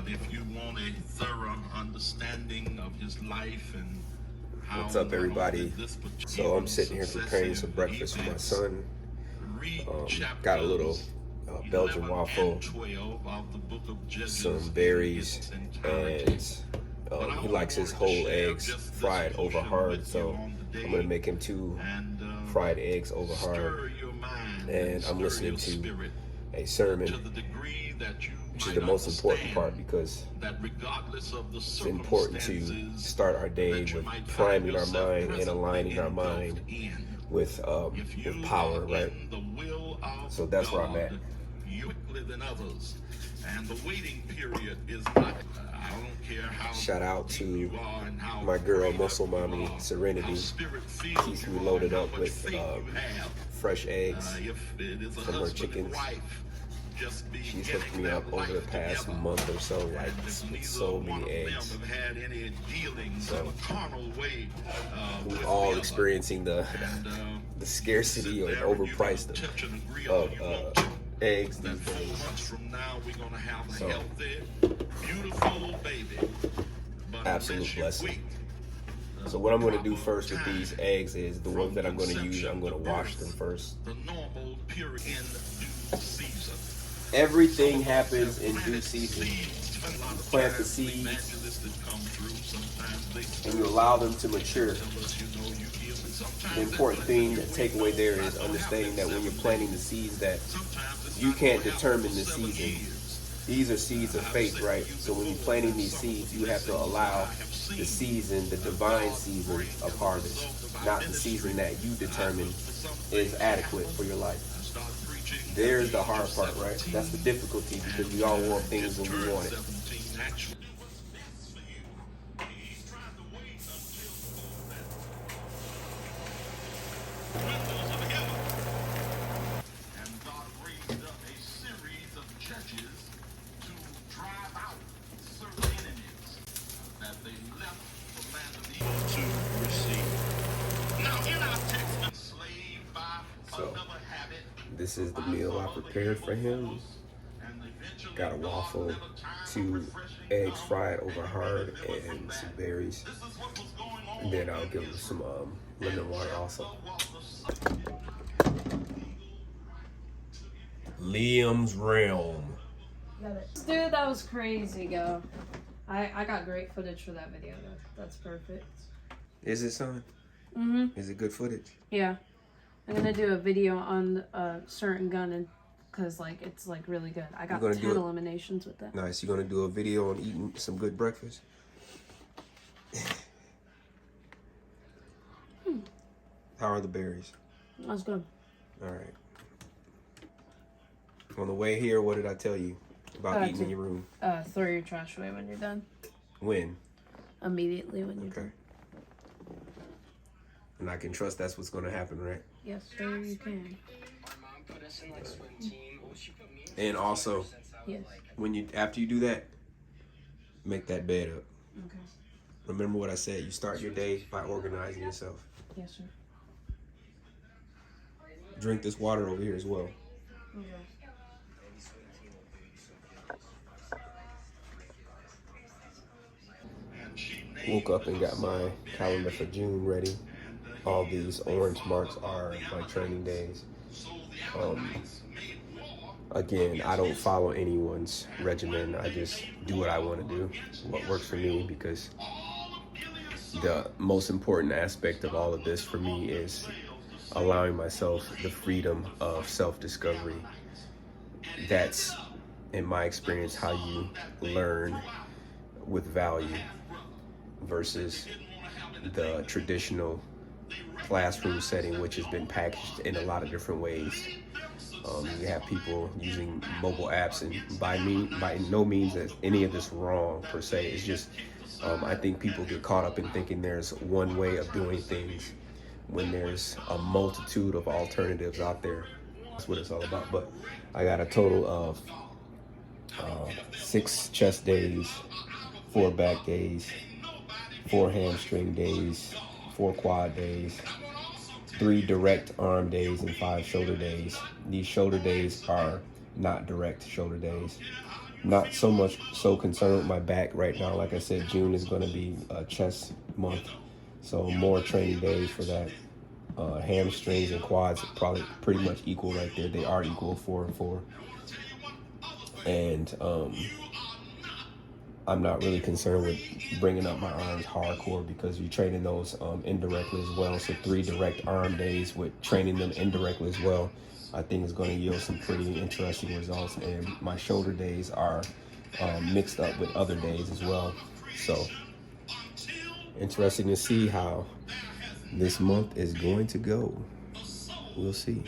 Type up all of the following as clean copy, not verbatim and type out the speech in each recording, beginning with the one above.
But if you want a thorough understanding of his life and how what's up, everybody? So I'm sitting here preparing some breakfast for my son. Got a little Belgian waffle, some berries, and he likes his whole eggs fried over hard, so I'm gonna make him 2 fried eggs over hard. And I'm listening to a sermon, which is the most important part, because it's important to start our day with priming our mind and aligning our mind with power, right? So that's where I'm at. And the waiting period is not, I don't care how. Shout out to my girl, Muscle Mommy Serenity. Keeps me loaded up with fresh eggs from her chickens. She's hooked me up over the past month or so, like with so many eggs. So we're all experiencing the scarcity or overpriced of eggs these days. So, absolute blessing. So what I'm going to do first with these eggs is the ones that I'm going to use, I'm going to wash them first. Everything happens in due season. You plant the seeds and you allow them to mature. The important thing, the takeaway there is understanding that when you're planting the seeds, that you can't determine the season. These are seeds of faith, right? So when you're planting these seeds, you have to allow the season, the divine season of harvest, not the season that you determine is adequate for your life. There's the hard part, right? That's the difficulty, because we all want things when we want it. So this is the meal I prepared for him. Got a waffle, 2 eggs fried over hard, and some berries. And then I'll give him some lemon water also. Liam's Realm. Dude, that was crazy, go. I got great footage for that video, though. That's perfect. Is it, son? Mm-hmm. Is it good footage? Yeah. I'm gonna do a video on a certain gun, and because like it's like really good. I got 10 eliminations with that. Nice. You gonna do a video on eating some good breakfast? How are the berries? That's good. All right. On the way here, what did I tell you about eating in your room? Throw your trash away when you're done. When? Immediately when you're done. And I can trust that's what's going to happen, right? Yes, sir, you can. And also, yes, when after you do that, make that bed up. Okay. Remember what I said. You start your day by organizing yourself. Yes, sir. Drink this water over here as well. Okay. Woke up and got my calendar for June ready. All these orange marks are my training days. Again, I don't follow anyone's regimen. I just do what I want to do, what works for me, because the most important aspect of all of this for me is allowing myself the freedom of self-discovery. That's, in my experience, how you learn with value versus the traditional classroom setting, which has been packaged in a lot of different ways. You have people using mobile apps, and by no means is any of this wrong per se. It's just I think people get caught up in thinking there's one way of doing things when there's a multitude of alternatives out there. That's what it's all about. But I got a total of 6 chest days, 4 back days, 4 hamstring days, 4 quad days, 3 direct arm days, and 5 shoulder days. These shoulder days are not direct shoulder days. not so much so concerned with my back right now. Like I said, June is going to be a chest month, so more training days for that. Hamstrings and quads are probably pretty much equal right there. They are equal, 4 and 4. And I'm not really concerned with bringing up my arms hardcore, because you're training those indirectly as well. So 3 direct arm days with training them indirectly as well, I think is going to yield some pretty interesting results. And my shoulder days are mixed up with other days as well. So interesting to see how this month is going to go. We'll see.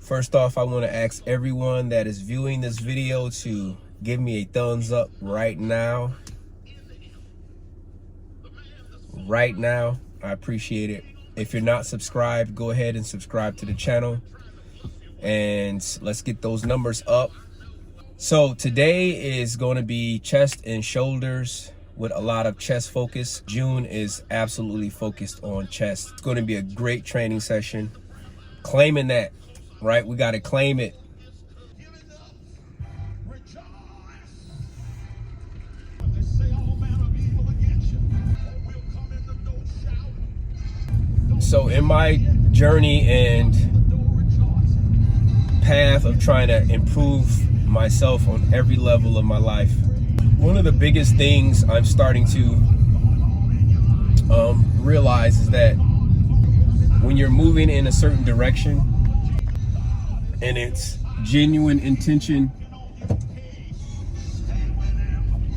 First off, I want to ask everyone that is viewing this video to give me a thumbs up right now. Right now, I appreciate it. If you're not subscribed, go ahead and subscribe to the channel, and let's get those numbers up. So today is going to be chest and shoulders with a lot of chest focus. June is absolutely focused on chest. It's going to be a great training session. Claiming that, right? We got to claim it. So in my journey and path of trying to improve myself on every level of my life, one of the biggest things I'm starting to realize is that when you're moving in a certain direction and it's genuine intention,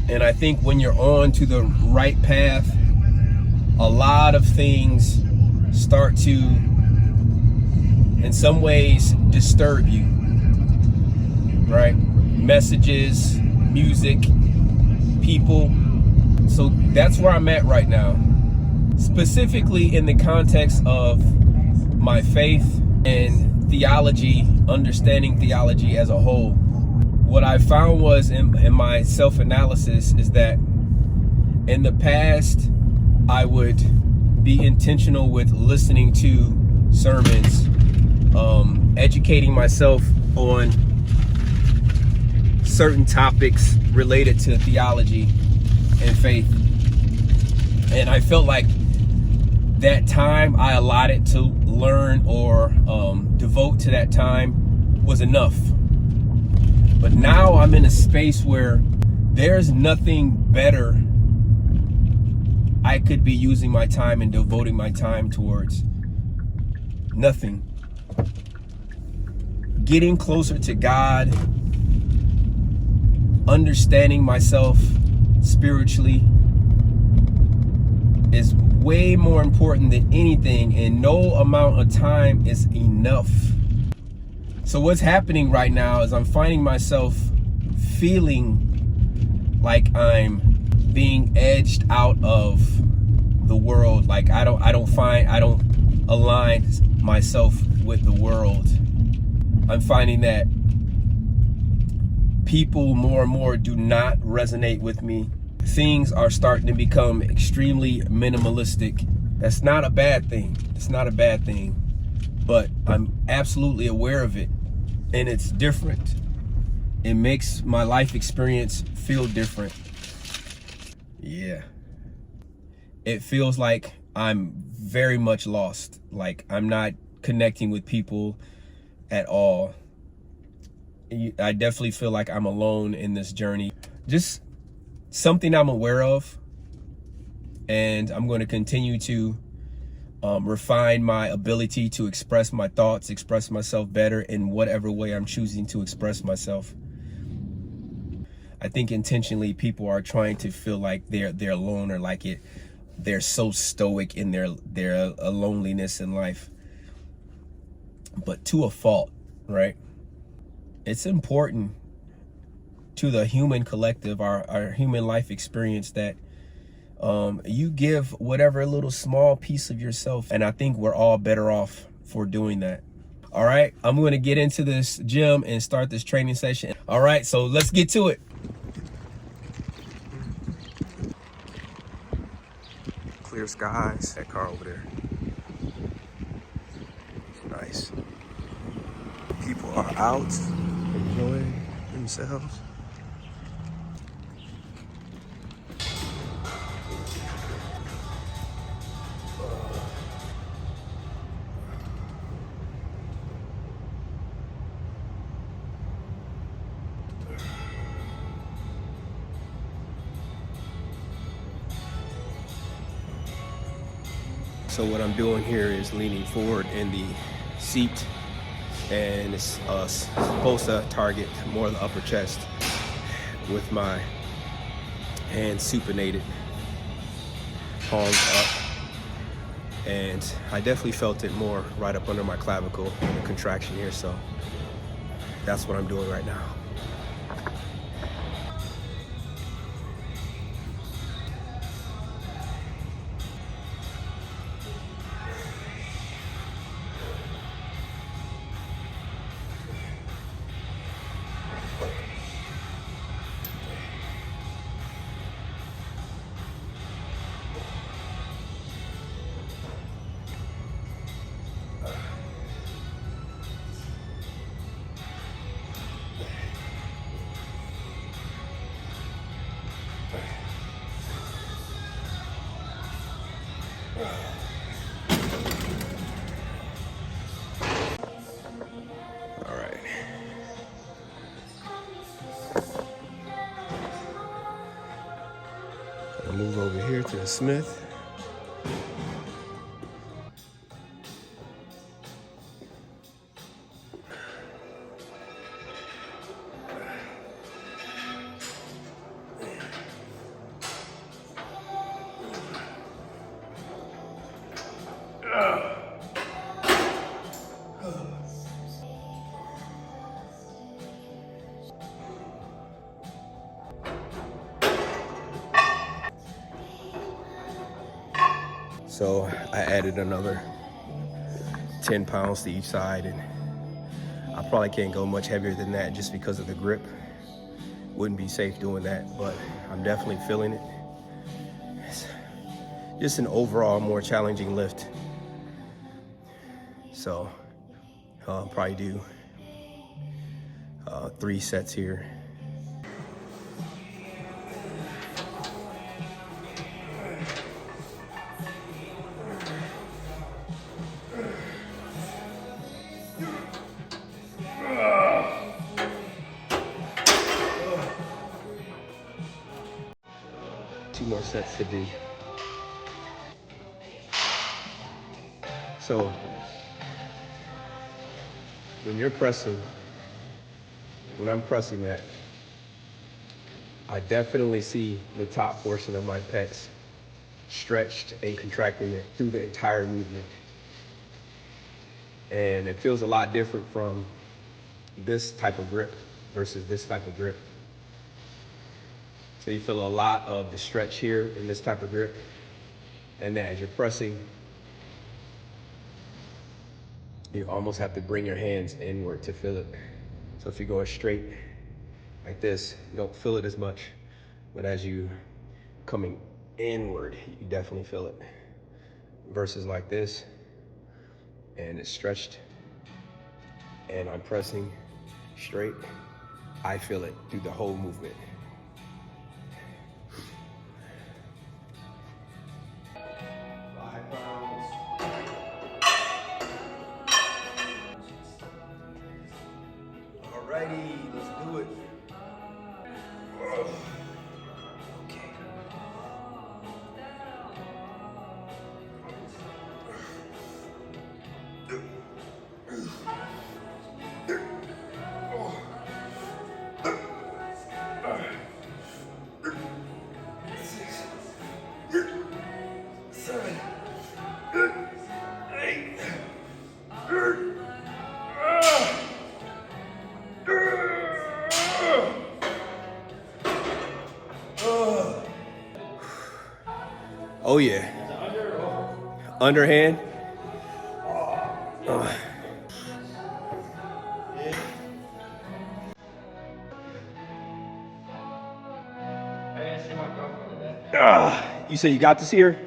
and I think when you're on to the right path, a lot of things start to, in some ways, disturb you, right? Messages, music, people. So that's where I'm at right now, specifically in the context of my faith and theology, understanding theology as a whole. What I found was in my self-analysis is that in the past, I would be intentional with listening to sermons, educating myself on certain topics related to theology and faith. And I felt like that time I allotted to learn or devote to that time was enough. But now I'm in a space where there's nothing better I could be using my time and devoting my time towards. Nothing. Getting closer to God, understanding myself spiritually is way more important than anything, and no amount of time is enough. So what's happening right now is I'm finding myself feeling like I'm being edged out of the world. Like I don't align myself with the world. I'm finding that people more and more do not resonate with me. Things are starting to become extremely minimalistic. That's not a bad thing. It's not a bad thing, but I'm absolutely aware of it, and it's different. It makes my life experience feel different. Yeah. It feels like I'm very much lost. Like I'm not connecting with people at all. I definitely feel like I'm alone in this journey. Just something I'm aware of, and I'm going to continue to refine my ability to express my thoughts, express myself better in whatever way I'm choosing to express myself. I think intentionally people are trying to feel like they're alone, or like they're so stoic in their loneliness in life, but to a fault, right? It's important to the human collective, our human life experience, that you give whatever little small piece of yourself, and I think we're all better off for doing that. All right, I'm gonna get into this gym and start this training session. All right, so let's get to it. Clear skies. That car over there. It's nice. People are out enjoying themselves. So what I'm doing here is leaning forward in the seat, and it's supposed to target more of the upper chest with my hands supinated, palms up. And I definitely felt it more right up under my clavicle and the contraction here, so that's what I'm doing right now. All right. I'll move over here to the Smith. So I added another 10 pounds to each side, and I probably can't go much heavier than that just because of the grip. Wouldn't be safe doing that, but I'm definitely feeling it. It's just an overall more challenging lift. So I'll probably do 3 sets here. Two more sets to do. So when I'm pressing that, I definitely see the top portion of my pecs stretched and contracting it through the entire movement. And it feels a lot different from this type of grip versus this type of grip. So you feel a lot of the stretch here in this type of grip. And then as you're pressing, you almost have to bring your hands inward to feel it. So if you go straight like this, you don't feel it as much. But as you coming inward, you definitely feel it. Versus like this, and it's stretched, and I'm pressing straight, I feel it through the whole movement. Alrighty, let's do it. Okay. Oh yeah. Underhand. You say you got this here?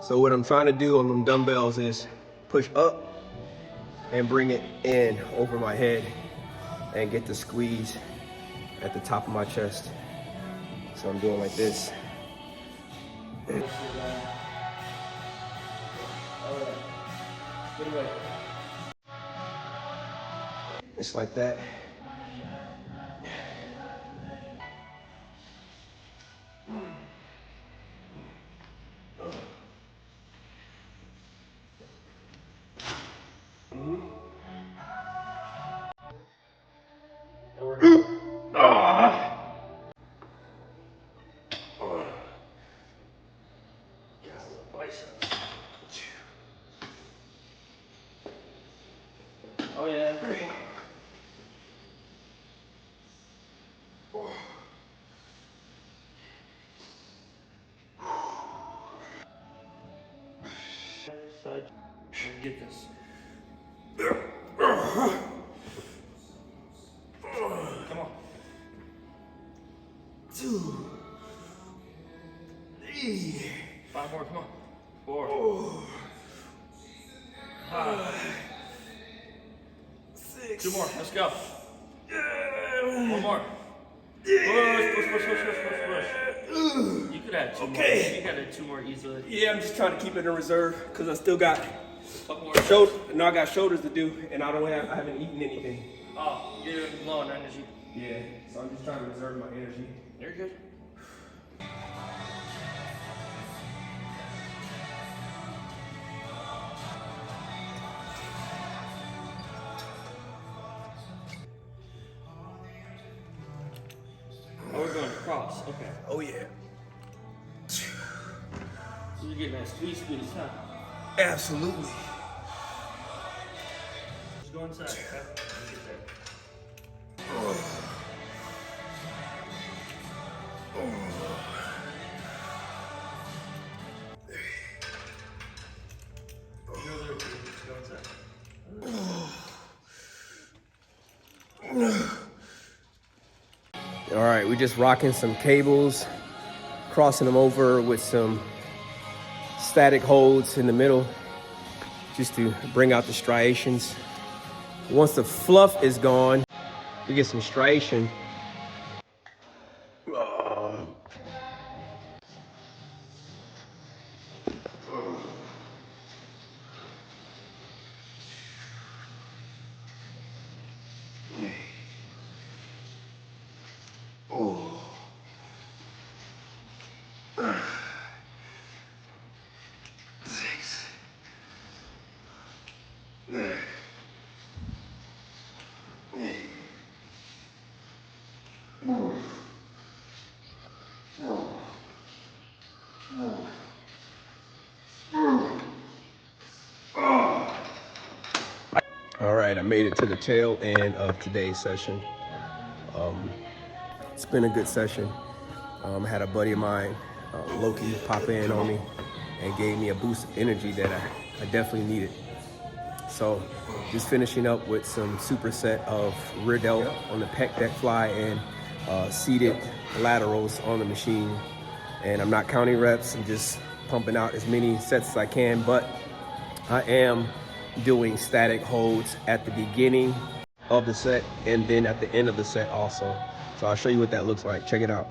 So what I'm trying to do on them dumbbells is push up and bring it in over my head and get the squeeze at the top of my chest. So I'm doing like this. It's like that. Oh yeah. Side. Get this. Come on. 2, 3. 5 more. Come on. 4. 5. 6. 2 more. Let's go. 1 more. Push. You could add 2 more. You could add 2 more easily. Yeah, I'm just trying to keep it in reserve because I still got Couple more. I got shoulders to do, and I haven't eaten anything. Oh, you're low on energy. Yeah, so I'm just trying to reserve my energy. You're good. Oh, we're going across. Okay. Oh yeah. So you're getting that squeeze, huh? Absolutely. Just go inside, okay? Let me get there. Just go inside. All right, we're just rocking some cables, crossing them over with some static holds in the middle, just to bring out the striations. Once the fluff is gone, we get some striation. All right, I made it to the tail end of today's session. It's been a good session. I had a buddy of mine, Loki, pop in on me and gave me a boost of energy that I definitely needed. So just finishing up with some superset of rear delt on the Pec Deck Fly and seated laterals on the machine. And I'm not counting reps, I'm just pumping out as many sets as I can, but I am doing static holds at the beginning of the set and then at the end of the set also. So I'll show you what that looks like. Check it out.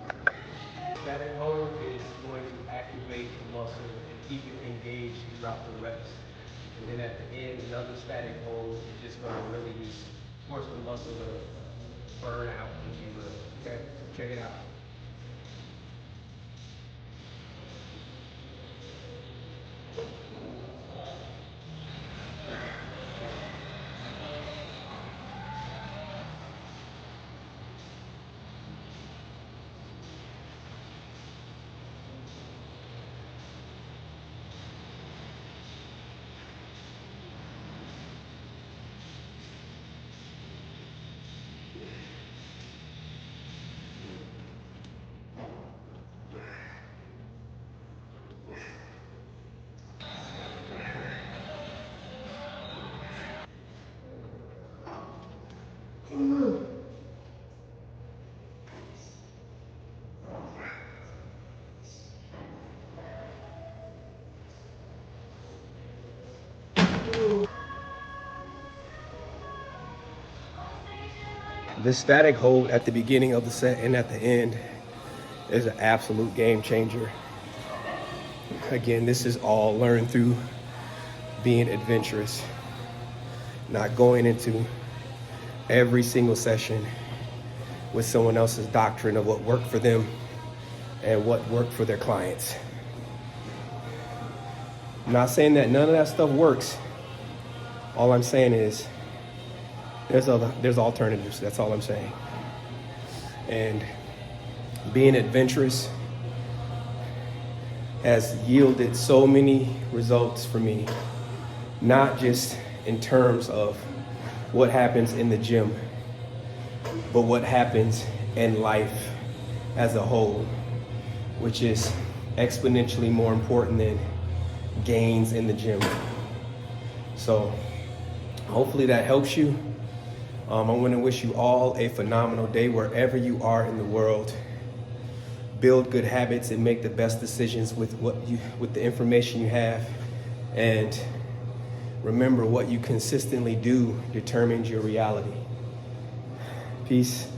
Static hold is going to activate the muscle and keep it engaged throughout the reps. And then at the end, another static hold is just going to really force the muscle to burn out, if you will. Okay, check it out. The static hold at the beginning of the set and at the end is an absolute game changer. Again, this is all learned through being adventurous, not going into every single session with someone else's doctrine of what worked for them and what worked for their clients. I'm not saying that none of that stuff works. All I'm saying is there's alternatives. That's all I'm saying. And being adventurous has yielded so many results for me, not just in terms of what happens in the gym, but what happens in life as a whole, which is exponentially more important than gains in the gym. So hopefully that helps you. I want to wish you all a phenomenal day wherever you are in the world. Build good habits and make the best decisions with the information you have. And remember, what you consistently do determines your reality. Peace.